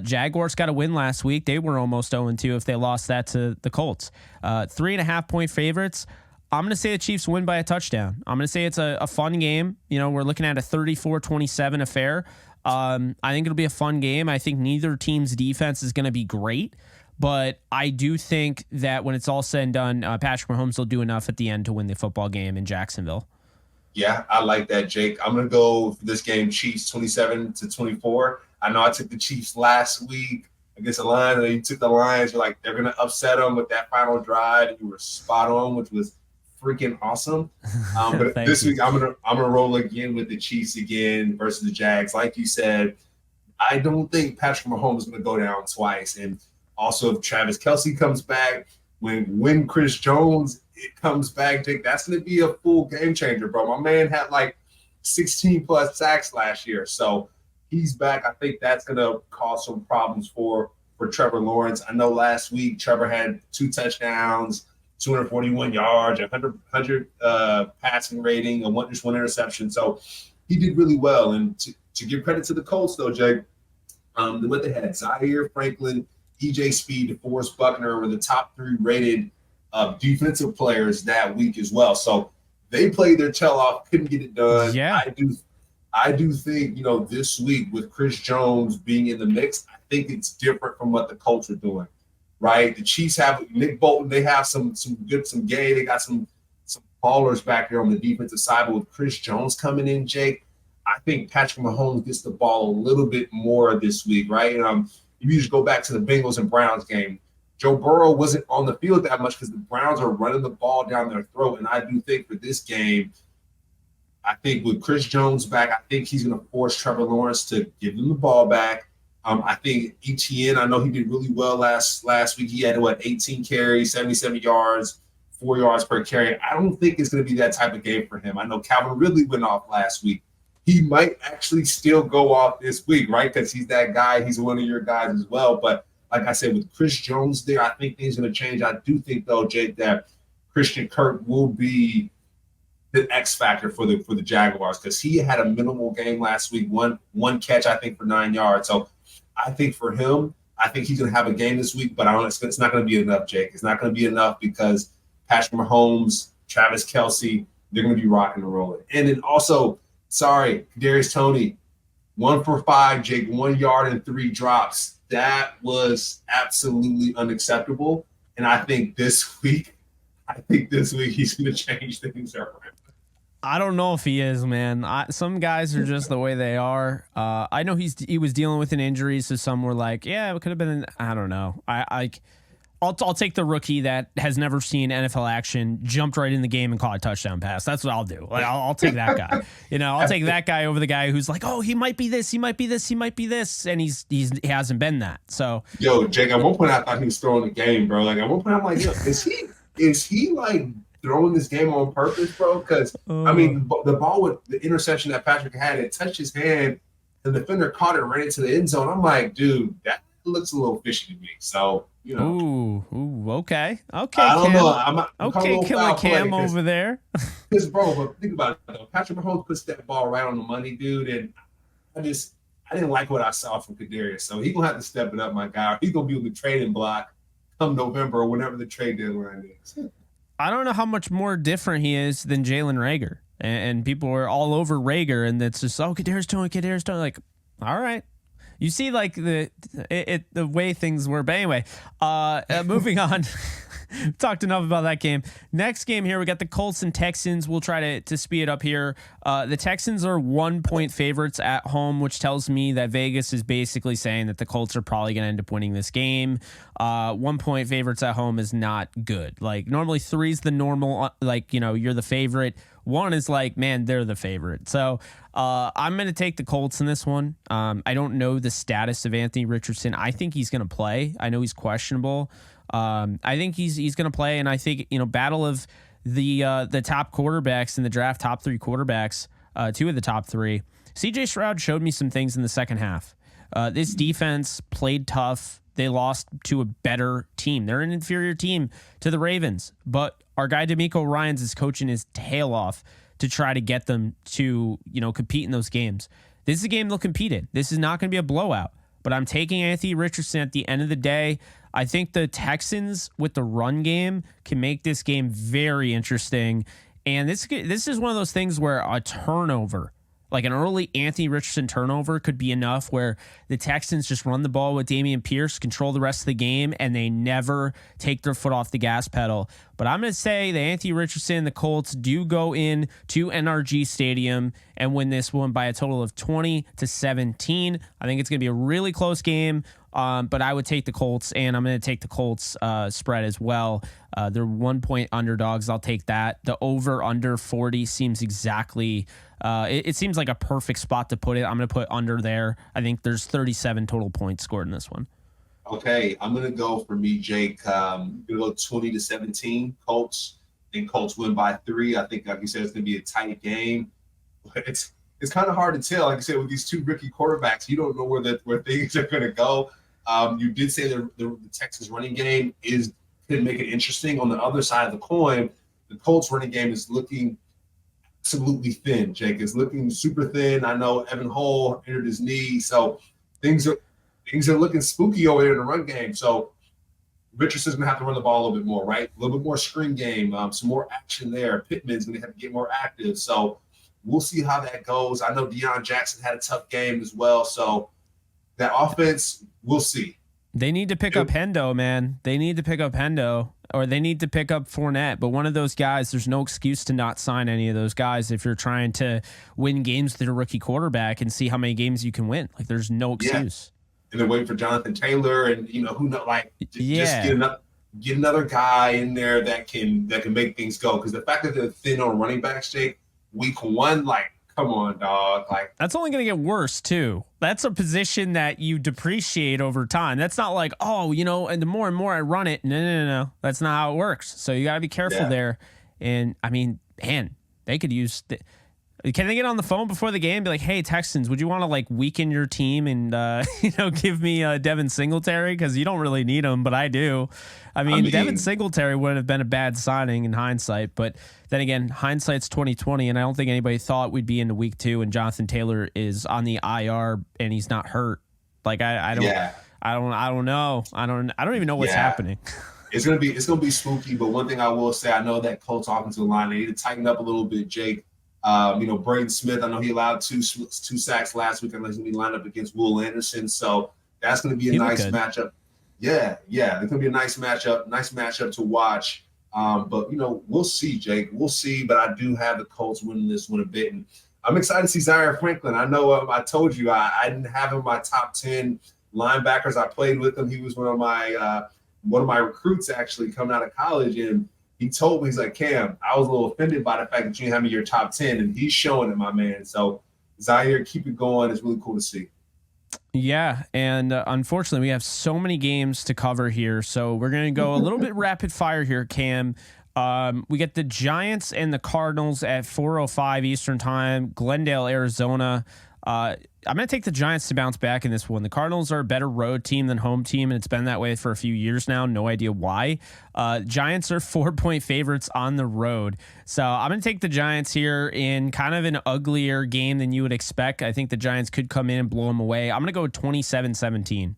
Jaguars got a win last week. They were almost 0-2 if they lost that to the Colts. 3.5-point favorites. I'm going to say the Chiefs win by a touchdown. I'm going to say it's a fun game. We're looking at a 34-27 affair. I think it'll be a fun game. I think neither team's defense is going to be great, but I do think that when it's all said and done, Patrick Mahomes will do enough at the end to win the football game in Jacksonville. Yeah, I like that, Jake. I'm going to go for this game, Chiefs 27-24. I know I took the Chiefs last week against the Lions, and you took the Lions. You're like, they're going to upset them with that final drive. You were spot on, which was freaking awesome. But this week I'm gonna roll again with the Chiefs again versus the Jags. Like you said, I don't think Patrick Mahomes is gonna go down twice. And also if Travis Kelce comes back, when Chris Jones comes back, Jake, that's gonna be a full game changer, bro. My man had like 16 plus sacks last year. So he's back. I think that's gonna cause some problems for Trevor Lawrence. I know last week Trevor had 2 touchdowns, 241 yards, 100 passing rating, and just one interception. So he did really well. And to give credit to the Colts, though, Jake, what they had, Zaire Franklin, E.J. Speed, DeForest Buckner were the top 3 rated defensive players that week as well. So they played their tail off, couldn't get it done. Yeah. I do think, this week with Chris Jones being in the mix, I think it's different from what the Colts are doing. Right, the Chiefs have Nick Bolton. They have some gay. They got some ballers back there on the defensive side. But with Chris Jones coming in, Jake, I think Patrick Mahomes gets the ball a little bit more this week. Right, you just go back to the Bengals and Browns game. Joe Burrow wasn't on the field that much because the Browns are running the ball down their throat. And I do think for this game, I think with Chris Jones back, I think he's going to force Trevor Lawrence to give him the ball back. I think ETN, I know he did really well last week. He had, 18 carries, 77 yards, 4 yards per carry. I don't think it's going to be that type of game for him. I know Calvin Ridley went off last week. He might actually still go off this week, right? Because he's that guy. He's one of your guys as well. But like I said, with Chris Jones there, I think things are going to change. I do think, though, Jake, that Christian Kirk will be the X factor for the Jaguars because he had a minimal game last week, one catch, I think, for 9 yards. So I think for him, I think he's going to have a game this week, but it's not going to be enough, Jake. It's not going to be enough because Patrick Mahomes, Travis Kelce, they're going to be rocking and rolling. And then also, Kadarius Toney, 1 for 5, Jake, 1 yard and 3 drops. That was absolutely unacceptable. And I think this week he's going to change things around. I don't know if he is, man. Some guys are just the way they are. I know he was dealing with an injury, so some were like, yeah, it could have been. I don't know. I'll take the rookie that has never seen NFL action, jumped right in the game and caught a touchdown pass. That's what I'll do. Like, I'll take that guy. I'll take that guy over the guy who's like, oh, he might be this, he might be this, he might be this, and he hasn't been that. So, yo, Jake, at one point I thought he was throwing the game, bro. Like at one point I'm like, yo, is he like throwing this game on purpose, bro? Because I mean, the ball with the interception that Patrick had, it touched his hand, the defender caught it right into the end zone. I'm like, dude, that looks a little fishy to me. So, Ooh, okay. I don't know. I'm Killer Cam over there. Because, bro, but think about it, though. Patrick Mahomes puts that ball right on the money, dude, and I didn't like what I saw from Kadarius. So he's going to have to step it up, my guy. He's going to be on the trading block come November or whenever the trade deadline is. I don't know how much more different he is than Jalen Reagor. And people were all over Reagor, and it's just, Kadarius Toney. Like, all right. You see, like, the way things were. But anyway, moving on. Talked enough about that game. Next game here, we got the Colts and Texans. We'll try to speed it up here. The Texans are 1-point favorites at home, which tells me that Vegas is basically saying that the Colts are probably going to end up winning this game. 1-point favorites at home is not good. Like, normally 3 is the normal, you're the favorite. 1 is like, man, they're the favorite. So I'm going to take the Colts in this one. I don't know the status of Anthony Richardson. I think he's going to play. I know he's questionable. I think he's going to play, and I think battle of the top quarterbacks in the draft, top 3 quarterbacks, 2 of the top 3. CJ Stroud showed me some things in the second half. This defense played tough. They lost to a better team. They're an inferior team to the Ravens, but our guy DeMeco Ryans is coaching his tail off to try to get them to compete in those games. This is a game they'll compete in. This is not going to be a blowout, but I'm taking Anthony Richardson at the end of the day. I think the Texans with the run game can make this game very interesting. And this is one of those things where a turnover, like an early Anthony Richardson turnover, could be enough where the Texans just run the ball with Dameon Pierce, control the rest of the game, and they never take their foot off the gas pedal. But I'm going to say that Anthony Richardson and the Colts do go in to NRG Stadium and win this one by a total of 20-17. I think it's going to be a really close game. But I would take the Colts, and I'm going to take the Colts spread as well. They're 1-point underdogs. I'll take that. The over under 40 seems exactly. It seems like a perfect spot to put it. I'm going to put under there. I think there's 37 total points scored in this one. Okay, I'm going to go for me, Jake. I'm going to go 20-17 Colts. I think Colts win by 3. I think, like you said, it's going to be a tight game. But it's kind of hard to tell. Like I said, with these 2 rookie quarterbacks, you don't know where things are going to go. You did say the Texas running game could make it interesting. On the other side of the coin, the Colts running game is looking absolutely thin, Jake. It's looking super thin. I know Evan Hull injured his knee, so things are looking spooky over there in the run game. So Richardson's going to have to run the ball a little bit more, right? A little bit more screen game, some more action there. Pittman's going to have to get more active. So we'll see how that goes. I know Deion Jackson had a tough game as well. So that offense, we'll see. They need to pick up Hendo, man. They need to pick up Hendo, or they need to pick up Fournette. But one of those guys, there's no excuse to not sign any of those guys if you're trying to win games with a rookie quarterback and see how many games you can win. Like, there's no excuse. And they're waiting for Jonathan Taylor, and just get another guy in there that can make things go. Because the fact that they're thin on running backs, Jake, week 1, like, come on, dog. Like, that's only going to get worse too. That's a position that you depreciate over time. That's not like, oh, and the more and more I run it. No. That's not how it works. So you got to be careful there. And I mean, man, they could use. Can they get on the phone before the game and be like, hey, Texans, would you want to like weaken your team and, give me Devin Singletary? Because you don't really need him, but I do. I mean, Devin Singletary wouldn't have been a bad signing in hindsight. But then again, hindsight's 2020, and I don't think anybody thought we'd be into week 2 and Jonathan Taylor is on the IR and he's not hurt. Like, I don't know. I don't even know what's happening. It's gonna be spooky. But one thing I will say, I know that Colts offensive line, they need to tighten up a little bit, Jake. Braden Smith, I know he allowed two sacks last week, unless he's going to be lined up against Will Anderson. So that's going to be a nice matchup. Yeah. It's going to be a nice matchup to watch. But we'll see, Jake. We'll see. But I do have the Colts winning this one a bit. And I'm excited to see Zaire Franklin. I know I told you I didn't have him in my top 10 linebackers. I played with him. He was one of my recruits actually coming out of college. And he told me, he's like, Cam, I was a little offended by the fact that you didn't have me in your top 10, and he's showing it, my man. So, Zaire, keep it going. It's really cool to see. Yeah, and unfortunately, we have so many games to cover here, so we're going to go a little bit rapid fire here, Cam. We get the Giants and the Cardinals at 4:05 Eastern Time, Glendale, Arizona. I'm going to take the Giants to bounce back in this one. The Cardinals are a better road team than home team, and it's been that way for a few years now. No idea why. Giants are 4-point favorites on the road. So I'm going to take the Giants here in kind of an uglier game than you would expect. I think the Giants could come in and blow them away. I'm going to go 27-17.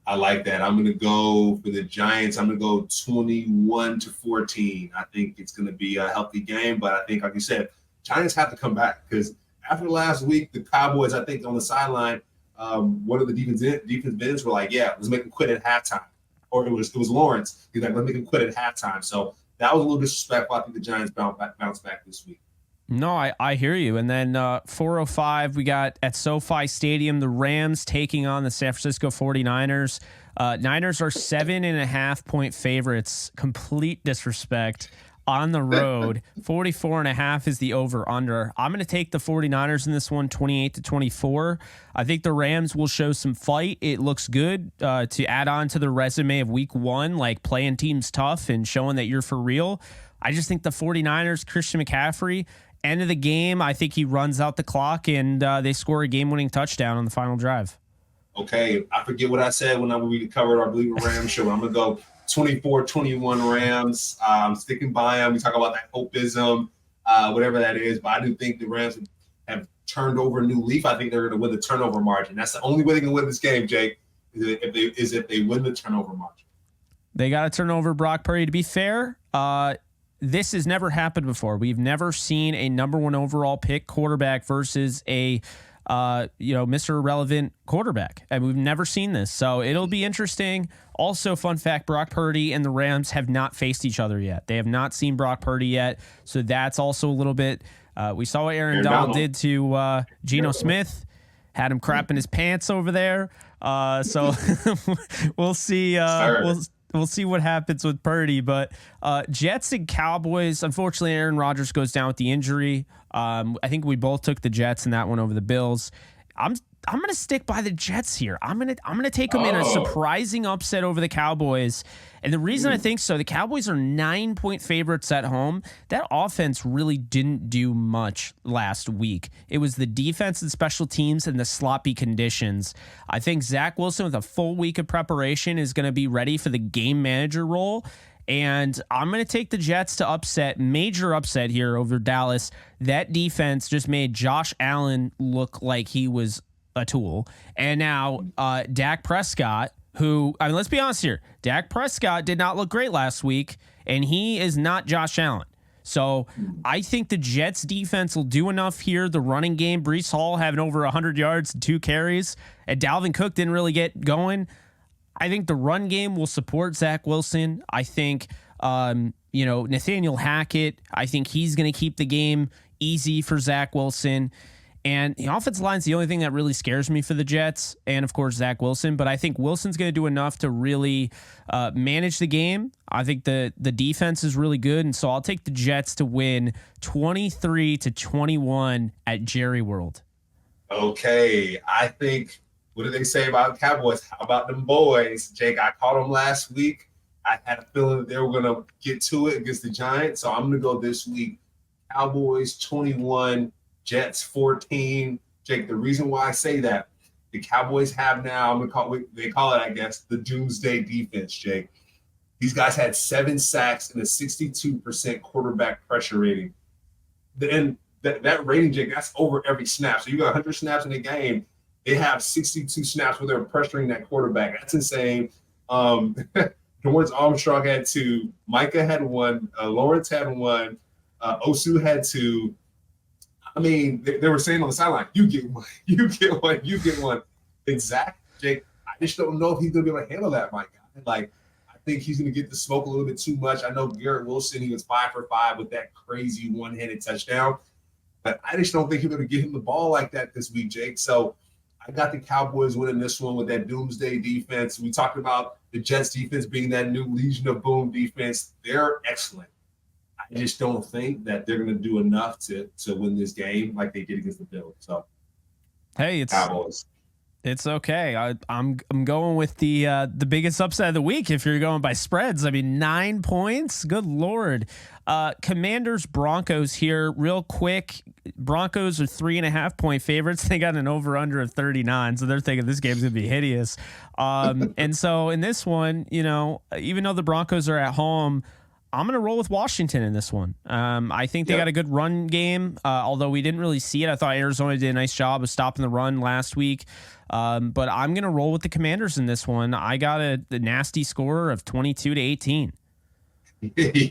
I like that. I'm going to go for the Giants. I'm going to go 21-14. I think it's going to be a healthy game, but I think, like you said, Giants have to come back because after last week, the Cowboys, I think on the sideline, one of the defense ends were like, yeah, let's make him quit at halftime. Or it was Lawrence. He's like, let's make him quit at halftime. So that was a little disrespectful. I think the Giants bounce back this week. No, I hear you. And then 4:05, we got at SoFi Stadium, the Rams taking on the San Francisco 49ers. Niners are 7.5-point favorites. Complete disrespect. On the road, 44.5 is the over-under. I'm going to take the 49ers in this one, 28-24. I think the Rams will show some fight. It looks good to add on to the resume of week 1, like playing teams tough and showing that you're for real. I just think the 49ers, Christian McCaffrey, end of the game, I think he runs out the clock and they score a game-winning touchdown on the final drive. Okay, I forget what I said when we covered our Bleav Rams show. I'm going to go 24-21 Rams. Sticking by them. We talk about that hopeism, whatever that is. But I do think the Rams have turned over a new leaf. I think they're going to win the turnover margin. That's the only way they can win this game, Jake, is if they win the turnover margin. They got to turn over Brock Purdy. To be fair, this has never happened before. We've never seen a number 1 overall pick quarterback versus a Mr. Irrelevant quarterback. And we've never seen this. So it'll be interesting. Also, fun fact, Brock Purdy and the Rams have not faced each other yet. They have not seen Brock Purdy yet. So that's also a little bit, we saw what Aaron Donald did to Geno Smith, had him crapping his pants over there. So we'll see. We'll see what happens with Purdy, but Jets and Cowboys, unfortunately, Aaron Rodgers goes down with the injury. I think we both took the Jets in that one over the Bills. I'm going to stick by the Jets here. I'm going to take them in a surprising upset over the Cowboys. And the reason I think so, the Cowboys are 9-point favorites at home. That offense really didn't do much last week. It was the defense and special teams and the sloppy conditions. I think Zach Wilson with a full week of preparation is going to be ready for the game manager role. And I'm going to take the Jets to major upset here over Dallas. That defense just made Josh Allen look like he was a tool. And now Dak Prescott, who, I mean, let's be honest here. Dak Prescott did not look great last week, and he is not Josh Allen. So I think the Jets defense will do enough here. The running game, Breece Hall having over 100 yards and 2 carries, and Dalvin Cook didn't really get going. I think the run game will support Zach Wilson. I think, Nathaniel Hackett, I think he's going to keep the game easy for Zach Wilson. And the offensive line is the only thing that really scares me for the Jets. And, of course, Zach Wilson. But I think Wilson's going to do enough to really manage the game. I think the defense is really good. And so I'll take the Jets to win 23-21 at Jerry World. Okay. I think, what do they say about Cowboys? How about them boys? Jake, I called them last week. I had a feeling that they were going to get to it against the Giants. So I'm going to go this week. Cowboys 21, Jets 14. Jake, the reason why I say that, the Cowboys have now, they call it, I guess, the doomsday defense, Jake. These guys had 7 sacks and a 62% quarterback pressure rating. And that rating, Jake, that's over every snap. So you got 100 snaps in a game. They have 62 snaps where they're pressuring that quarterback. That's insane. Dorrance Armstrong had 2. Micah had 1. Lawrence had 1. Osu had 2. I mean, they were saying on the sideline, you get one, you get one, you get one. And Zach, Jake, I just don't know if he's going to be able to handle that, my guy. Like, I think he's going to get the smoke a little bit too much. I know Garrett Wilson, he was 5 for 5 with that crazy one-handed touchdown. But I just don't think he's going to get him the ball like that this week, Jake. So I got the Cowboys winning this one with that doomsday defense. We talked about the Jets defense being that new Legion of Boom defense. They're excellent. I just don't think that they're going to do enough to win this game like they did against the Bills. So, hey, it's Cowboys. It's okay. I'm going with the biggest upset of the week. If you're going by spreads, I mean 9 points. Good Lord. Commanders Broncos here, real quick. Broncos are 3.5 point favorites. They got an over under of 39, so they're thinking this game's gonna be hideous. And so in this one, even though the Broncos are at home, I'm going to roll with Washington in this one. I think they got a good run game, although we didn't really see it. I thought Arizona did a nice job of stopping the run last week. But I'm going to roll with the Commanders in this one. I got the nasty score of 22-18.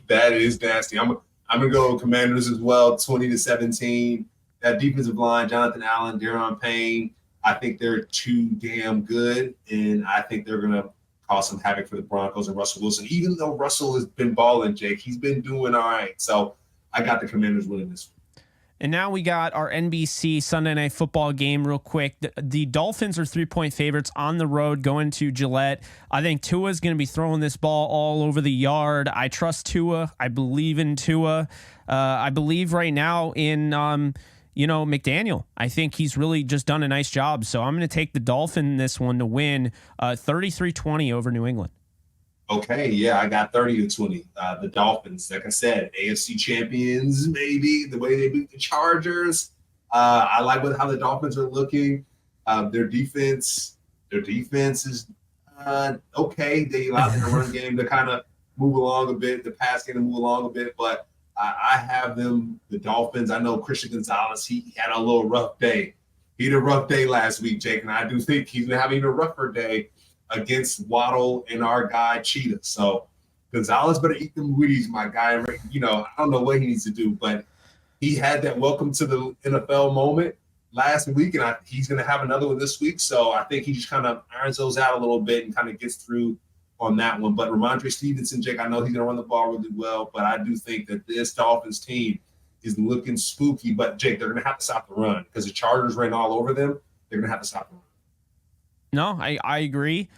That is nasty. I'm going to go with Commanders as well, 20-17. That defensive line, Jonathan Allen, Deron Payne, I think they're too damn good, and I think they're going to cause some havoc for the Broncos and Russell Wilson. Even though Russell has been balling, Jake, he's been doing all right. So I got the Commanders winning this one. And now we got our NBC Sunday Night Football game real quick. The Dolphins are 3-point favorites on the road going to Gillette. I think Tua is going to be throwing this ball all over the yard. I trust Tua. I Bleav in Tua. I Bleav right now in McDaniel. I think he's really just done a nice job. So I'm going to take the Dolphins in this one to win 33-20 over New England. Okay, yeah, I got 30-20. The Dolphins, like I said, AFC champions, maybe, the way they beat the Chargers. I like how the Dolphins are looking. Their defense is okay. They allowed the run game to kind of move along a bit, the pass game to move along a bit, but I have them, the Dolphins. I know Christian Gonzalez, he had a little rough day. He had a rough day last week, Jake, and I do think he's going to have even a rougher day against Waddle and our guy Cheetah. So Gonzalez better eat them Wheaties, my guy. I don't know what he needs to do, but he had that welcome to the NFL moment last week, and he's going to have another one this week. So I think he just kind of irons those out a little bit and kind of gets through on that one. But Ramondre Stevenson, Jake, I know he's going to run the ball really well, but I do think that this Dolphins team is looking spooky. But, Jake, they're going to have to stop the run because the Chargers ran all over them. They're going to have to stop the run. No, I agree.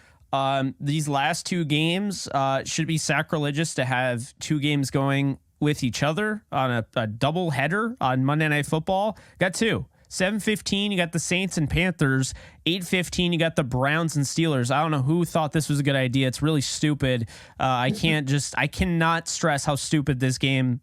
These last 2 games should be sacrilegious to have 2 games going with each other on a double header on Monday Night Football. Got 2. 7:15, you got the Saints and Panthers. 8:15, you got the Browns and Steelers. I don't know who thought this was a good idea. It's really stupid. I cannot stress how stupid this game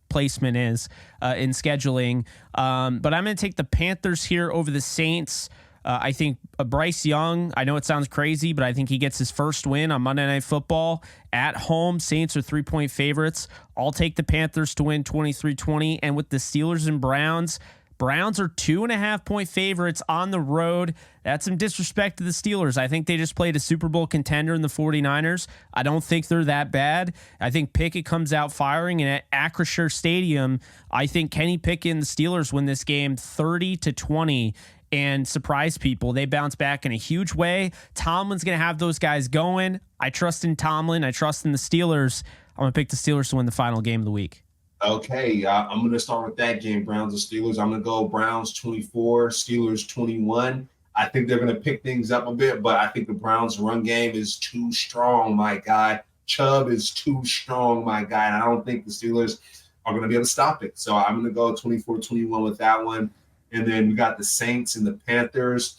placement is in scheduling. But I'm going to take the Panthers here over the Saints. I think Bryce Young, I know it sounds crazy, but I think he gets his first win on Monday Night Football at home. Saints are 3-point favorites. I'll take the Panthers to win 23-20. And with the Steelers and Browns are 2.5 point favorites on the road. That's some disrespect to the Steelers. I think they just played a Super Bowl contender in the 49ers. I don't think they're that bad. I think Pickett comes out firing, and at Acrisure Stadium, I think Kenny Pickett and the Steelers win this game 30-20. And surprise people. They bounce back in a huge way. Tomlin's going to have those guys going. I trust in Tomlin. I trust in the Steelers. I'm going to pick the Steelers to win the final game of the week. Okay, I'm going to start with that game, Browns and Steelers. I'm going to go Browns 24, Steelers 21. I think they're going to pick things up a bit, but I think the Browns' run game is too strong, my guy. Chubb is too strong, my guy. And I don't think the Steelers are going to be able to stop it. So I'm going to go 24-21 with that one. And then we got the Saints and the Panthers.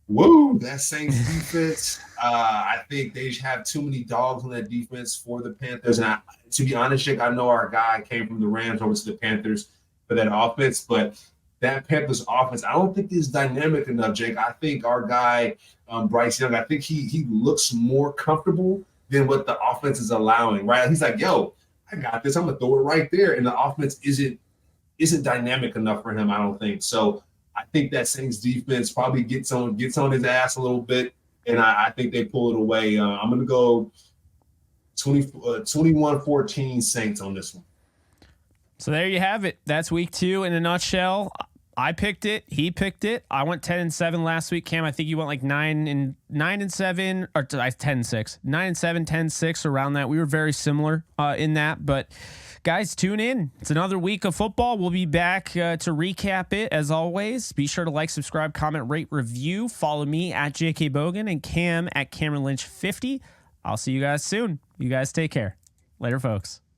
Woo, that Saints defense. I think they have too many dogs on that defense for the Panthers. And to be honest, Jake, I know our guy came from the Rams over to the Panthers for that offense, but that Panthers offense, I don't think is dynamic enough, Jake. I think our guy, Bryce Young, I think he looks more comfortable than what the offense is allowing, right? He's like, yo, I got this. I'm going to throw it right there. And the offense isn't dynamic enough for him, I don't think. So I think that Saints defense probably gets on his ass a little bit, and I think they pull it away. I'm going to go 21-14 Saints on this one. So there you have it. That's week 2 in a nutshell. I picked it. He picked it. I went 10-7 last week. Cam, I think you went like 9-7 or 10-6, 9-7, 10-6 around that. We were very similar in that, but. Guys, tune in. It's another week of football. We'll be back to recap it as always. Be sure to like, subscribe, comment, rate, review. Follow me at JK Bogan and Cam at Cameron Lynch 50. I'll see you guys soon. You guys take care. Later, folks.